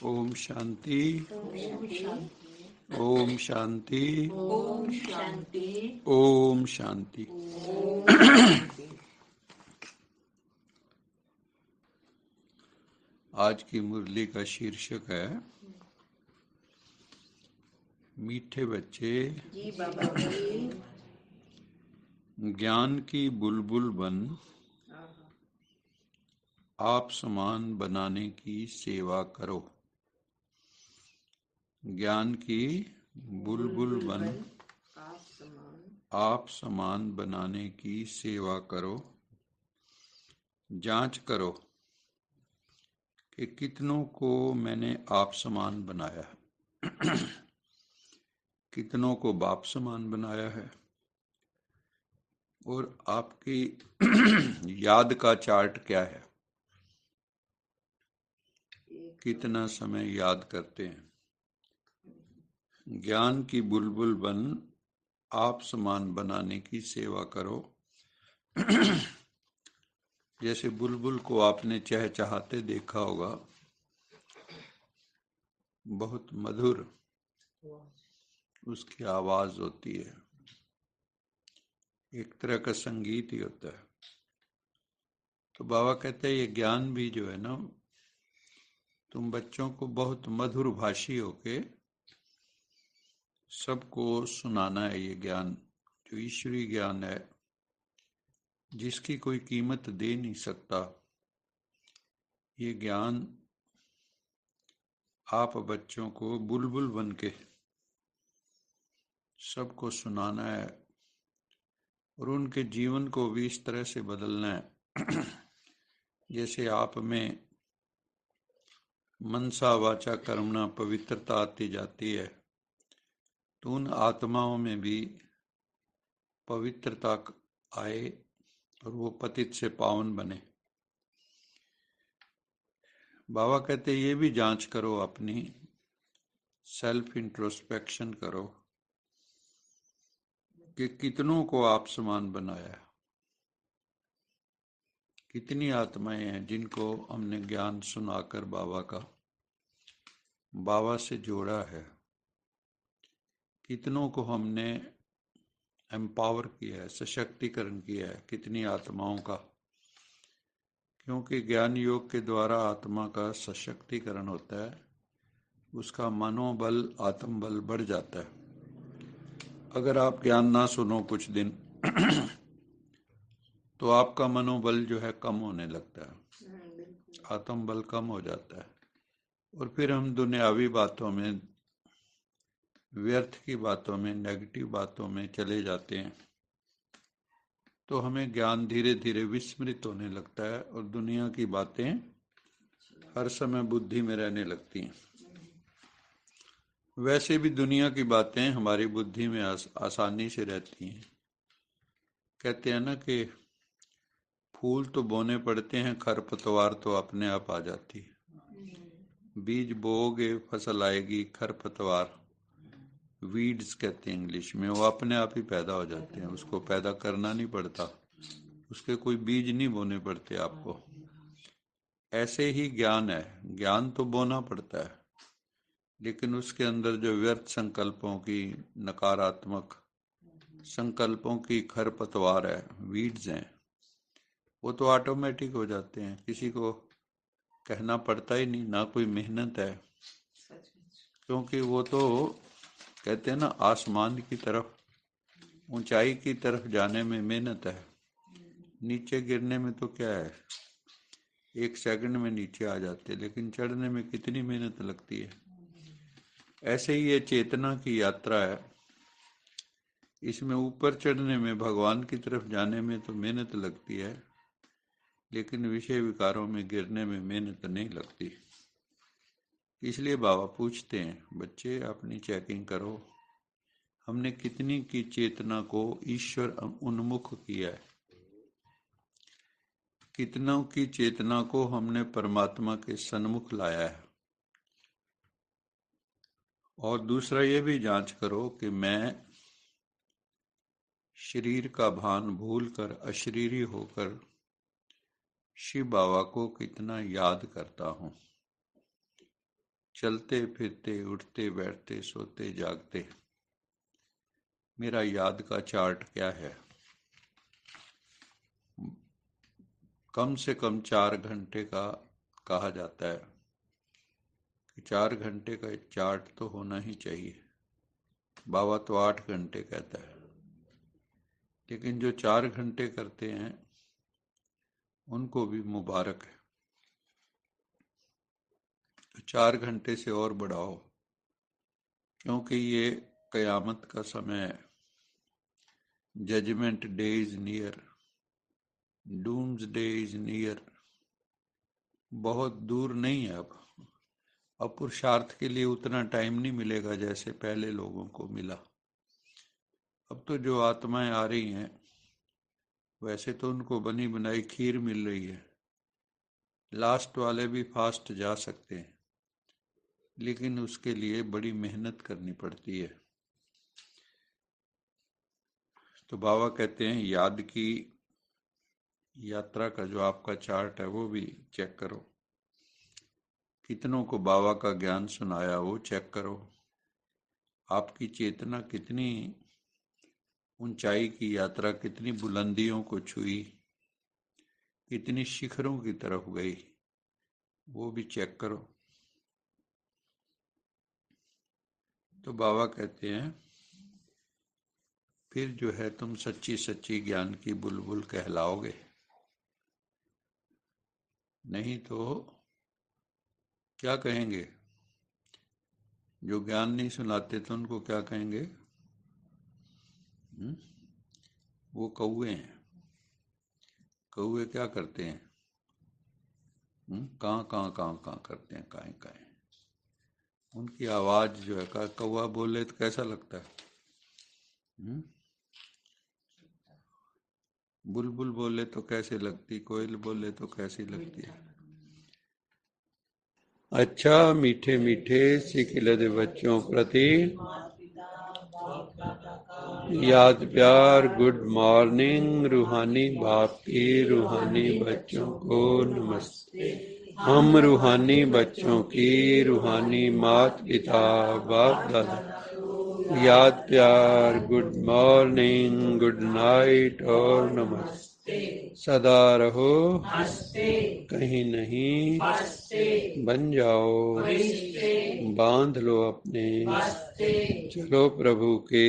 ओम शांति। ओम शांति। ओम शांति। ओम शांति। आज की मुरली का शीर्षक है मीठे बच्चे जी बाबा जी। ज्ञान की बुलबुल बन आप समान बनाने की सेवा करो। ज्ञान की बुलबुल बन आप समान बनाने की सेवा करो। जांच करो कि कितनों को मैंने आप समान बनाया है, कितनों को बाप समान बनाया है, और आपकी याद का चार्ट क्या है, कितना समय याद करते हैं। ज्ञान की बुलबुल बन आप समान बनाने की सेवा करो। जैसे बुलबुल को आपने चहचहाते देखा होगा, बहुत मधुर उसकी आवाज होती है, एक तरह का संगीत ही होता है। तो बाबा कहते हैं ये ज्ञान भी जो है ना, तुम बच्चों को बहुत मधुर भाषी होके सबको सुनाना है। ये ज्ञान जो ईश्वरीय ज्ञान है, जिसकी कोई कीमत दे नहीं सकता, ये ज्ञान आप बच्चों को बुलबुल बन के सबको सुनाना है, और उनके जीवन को भी इस तरह से बदलना है जैसे आप में मनसा वाचा कर्मणा पवित्रता आती जाती है, तो उन आत्माओं में भी पवित्रता आए और वो पतित से पावन बने। बाबा कहते ये भी जांच करो, अपनी सेल्फ इंट्रोस्पेक्शन करो कि कितनों को आप समान बनाया, कितनी आत्माएं हैं जिनको हमने ज्ञान सुनाकर बाबा से जोड़ा है, कितनों को हमने एम्पावर किया है, सशक्तिकरण किया है, कितनी आत्माओं का। क्योंकि ज्ञान योग के द्वारा आत्मा का सशक्तिकरण होता है, उसका मनोबल आत्मबल बढ़ जाता है। अगर आप ज्ञान ना सुनो कुछ दिन तो आपका मनोबल जो है कम होने लगता है, आत्मबल कम हो जाता है, और फिर हम दुनियावी बातों में, व्यर्थ की बातों में, नेगेटिव बातों में चले जाते हैं। तो हमें ज्ञान धीरे धीरे विस्मृत होने लगता है और दुनिया की बातें हर समय बुद्धि में रहने लगती हैं। वैसे भी दुनिया की बातें हमारी बुद्धि में आसानी से रहती हैं। कहते हैं ना कि फूल तो बोने पड़ते हैं, खरपतवार तो अपने आप आ जाती है। बीज बोओगे फसल आएगी, खरपतवार वीड्स कहते हैं इंग्लिश में, वो अपने आप ही पैदा हो जाते हैं, उसको पैदा करना नहीं पड़ता, उसके कोई बीज नहीं बोने पड़ते आपको। ऐसे ही ज्ञान है, ज्ञान तो बोना पड़ता है, लेकिन उसके अंदर जो व्यर्थ संकल्पों की, नकारात्मक संकल्पों की खरपतवार है, वीड्स हैं, वो तो ऑटोमेटिक हो जाते हैं, किसी को कहना पड़ता ही नहीं, ना कोई मेहनत है। क्योंकि वो तो कहते हैं ना, आसमान की तरफ, ऊंचाई की तरफ जाने में मेहनत है, नीचे गिरने में तो क्या है, एक सेकंड में नीचे आ जाते, लेकिन चढ़ने में कितनी मेहनत लगती है। ऐसे ही ये चेतना की यात्रा है, इसमें ऊपर चढ़ने में, भगवान की तरफ जाने में तो मेहनत लगती है, लेकिन विषय विकारों में गिरने में मेहनत नहीं लगती। इसलिए बाबा पूछते हैं, बच्चे अपनी चेकिंग करो, हमने कितनी की चेतना को ईश्वर उन्मुख किया है, कितनों की चेतना को हमने परमात्मा के सन्मुख लाया है। और दूसरा ये भी जांच करो कि मैं शरीर का भान भूलकर अशरीरी होकर शिव बाबा को कितना याद करता हूँ। चलते फिरते, उठते बैठते, सोते जागते, मेरा याद का चार्ट क्या है। कम से कम 4 घंटे का कहा जाता है कि 4 घंटे का एक चार्ट तो होना ही चाहिए। बाबा तो 8 घंटे कहता है, लेकिन जो 4 घंटे करते हैं उनको भी मुबारक है। तो 4 घंटे से और बढ़ाओ, क्योंकि ये कयामत का समय है। Judgement day is near, doomsday is near. बहुत दूर नहीं है अब पुरुषार्थ के लिए उतना टाइम नहीं मिलेगा जैसे पहले लोगों को मिला। अब तो जो आत्माएं आ रही हैं, वैसे तो उनको बनी बनाई खीर मिल रही है। लास्ट वाले भी फास्ट जा सकते हैं, लेकिन उसके लिए बड़ी मेहनत करनी पड़ती है। तो बाबा कहते हैं याद की यात्रा का जो आपका चार्ट है वो भी चेक करो। कितनों को बाबा का ज्ञान सुनाया वो चेक करो। आपकी चेतना कितनी ऊंचाई की यात्रा, कितनी बुलंदियों को छुई, कितनी शिखरों की तरफ गई, वो भी चेक करो। तो बाबा कहते हैं फिर जो है तुम सच्ची सच्ची ज्ञान की बुलबुल कहलाओगे। नहीं तो क्या कहेंगे? जो ज्ञान नहीं सुनाते तो उनको क्या कहेंगे? वो कौवे हैं। कौवे क्या करते हैं? कहाँ कहाँ कहाँ कहाँ करते हैं, काएं काएं। उनकी आवाज जो है, कौवा बोले तो कैसा लगता है? बुलबुल बोले तो कैसे लगती, कोयल बोले तो कैसी लगती है? अच्छा मीठे मीठे सिखिलद बच्चों प्रति याद प्यार, गुड मॉर्निंग। रूहानी बाप की रूहानी बच्चों को नमस्ते। हम रूहानी बच्चों की रूहानी मात पिता बाप दादा याद प्यार, गुड मॉर्निंग, गुड नाइट और नमस्ते। सदा रहो कहीं नहीं बन जाओ, बांध लो अपने, चलो प्रभु के